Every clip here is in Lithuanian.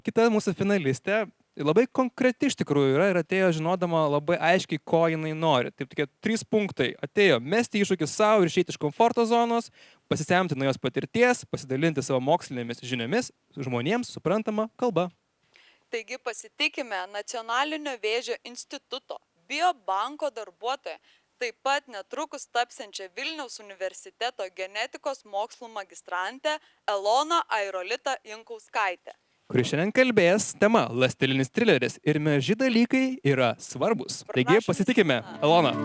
Kita mūsų finalistė labai konkreti iš tikrųjų yra ir atėjo žinodama labai aiškiai, ko jinai nori. Taip tokie 3 punktai. Atėjo mesti iššūkį savo ir išeiti iš komforto zonos, pasisemti naujos patirties, pasidalinti savo mokslinėmis žiniomis žmonėms suprantama kalba. Taigi pasitikime Nacionalinio vėžio instituto biobanko darbuotoją, taip pat netrukus tapsiančią Vilniaus universiteto genetikos mokslų magistrantę Eloną Airolitą Jankauskaitę. Kuri šiandien kalbės tema ląstelinis trileris ir maži dalykai yra svarbus. Taigi Prašom pasitikime, Justina. Elona.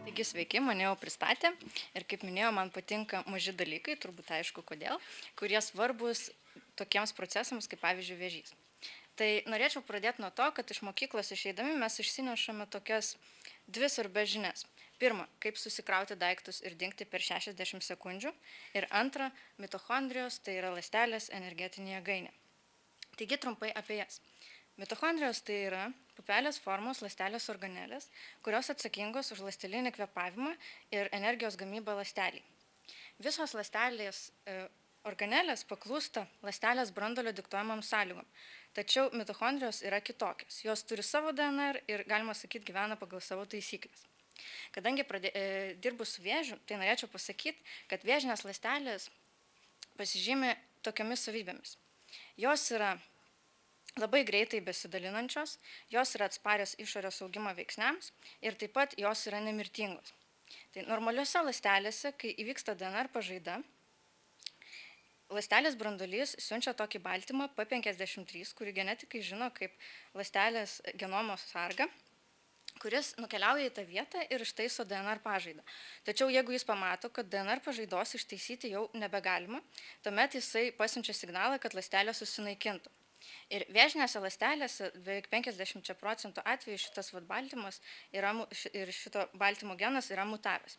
Taigi sveiki, mane jau pristatė ir kaip minėjau, man patinka maži dalykai, turbūt aišku kodėl, kurie svarbus tokiems procesams kaip pavyzdžiui vėžys. Tai norėčiau pradėti nuo to, kad iš mokyklos išeidami mes išsinešame tokias 2 svarbias žinias. Pirma, kaip susikrauti daiktus ir dingti per 60 sekundžių. Ir antra, mitochondrijos, tai yra ląstelės energetinė jėgainė. Taigi trumpai apie jas. Mitochondrijos tai yra pupelės formos ląstelės organelės, kurios atsakingos už ląstelinį kvėpavimą ir energijos gamybą ląsteliai. Visos ląstelės organelės paklūsta ląstelės branduolio diktuojamam sąlygom. Tačiau mitochondrijos yra kitokios. Jos turi savo DNR ir, galima sakyti, gyvena pagal savo taisyklės. Kadangi dirbu su vėžiu, tai norėčiau pasakyti, kad vėžinės ląstelės pasižymi tokiamis savybėmis. Jos yra labai greitai besidalinančios, jos yra atsparios išorės augimo veiksniams ir taip pat jos yra nemirtingos. Tai normaliuose ląstelėse, kai įvyksta DNR pažaida, ląstelės branduolys siunčia tokį baltymą P53, kurį genetikai žino kaip ląstelės genomo sargą, kuris nukeliauja į tą vietą ir ištaiso DNR pažaidą. Tačiau jeigu jis pamato, kad DNR pažaidos ištaisyti jau nebegalima, tuomet jisai pasiunčia signalą, kad ląstelė susinaikintų. Ir vėžinėse ląstelėse beveik 50% atvejų šitas baltymas ir šito baltymo genas yra mutavęs.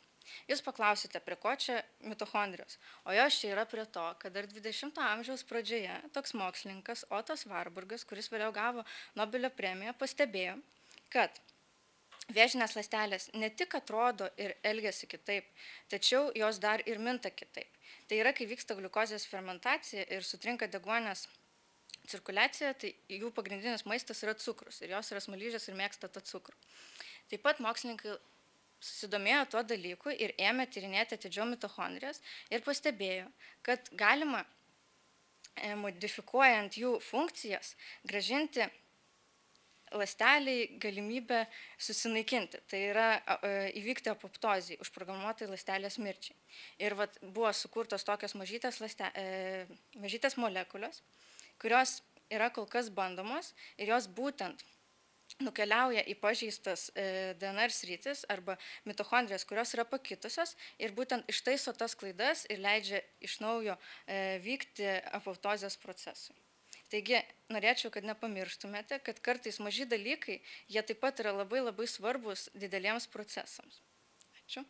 Jūs paklausite, prie ko čia mitochondrijos? O jos čia yra prie to, kad dar 20 amžiaus pradžioje toks mokslininkas Otas Warburgas, kuris vėliau gavo Nobelio premiją, pastebėjo, kad vėžinės ląstelės ne tik atrodo ir elgiasi kitaip, tačiau jos dar ir minta kitaip. Tai yra, kai vyksta gliukozės fermentacija ir sutrinka deguonies cirkuliacija, tai jų pagrindinis maistas yra cukrus ir jos yra smaližės ir mėgsta tą cukrų. Taip pat mokslininkai susidomėjo tuo dalyku ir ėmė tyrinėti atidžiau mitochondrijas ir pastebėjo, kad galima modifikuojant jų funkcijas gražinti ląsteliai galimybę susinaikinti. Tai yra įvykti apoptozijai, užprogramuotai ląstelės mirčiai. Ir buvo sukurtos tokios mažytės molekulės, kurios yra kol kas bandomos ir jos būtent nukeliauja į pažeistas DNR sritis arba mitochondrijas, kurios yra pakitusios ir būtent ištaiso tas klaidas ir leidžia iš naujo vykti apoptozijos procesui. Taigi, norėčiau, kad nepamirštumėte, kad kartais maži dalykai, jie taip pat yra labai labai svarbus dideliems procesams. Ačiū.